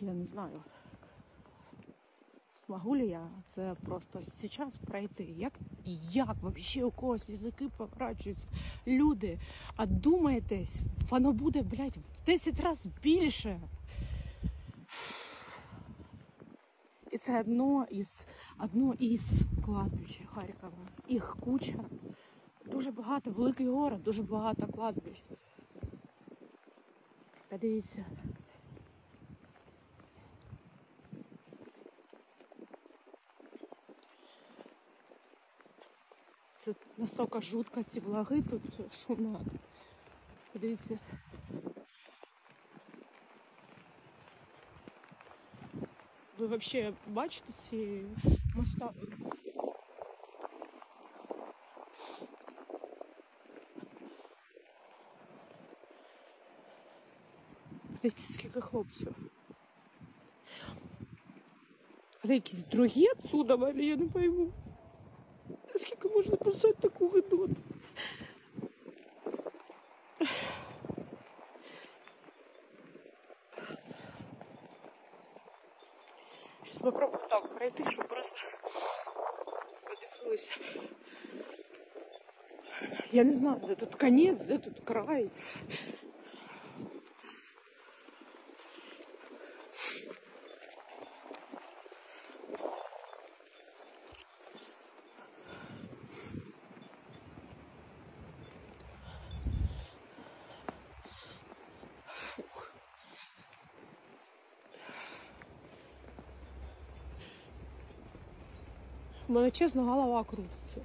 Я не знаю, змогу ли я це просто зараз пройти. Як вообще у когось язики поворачуються? Люди, одумайтесь, воно буде, блядь, в 10 разів більше. І це одно із кладбищ Харкова. Їх куча. Дуже багато, великий город, дуже багато кладбищ. Подивіться. Це настільки жутко, ці влаги тут, що надо. Подивіться. Ви взагалі бачите ці масштаби? Подивіться, скільки хлопців. А якісь другі отсюда, але я не пойму. Скільки можна писати таку гидоту? Сейчас попробую так пройти, щоб просто подивилися. Я не знаю, де тут конець, де тут край. У мене, чесно, голова крутиться.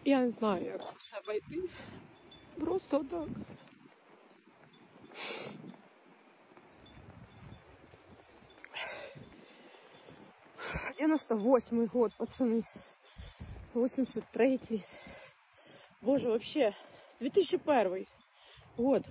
Я не знаю, як це все обійти. Просто так. «98-й год, пацаны. 83-й. Боже, вообще. 2001 год.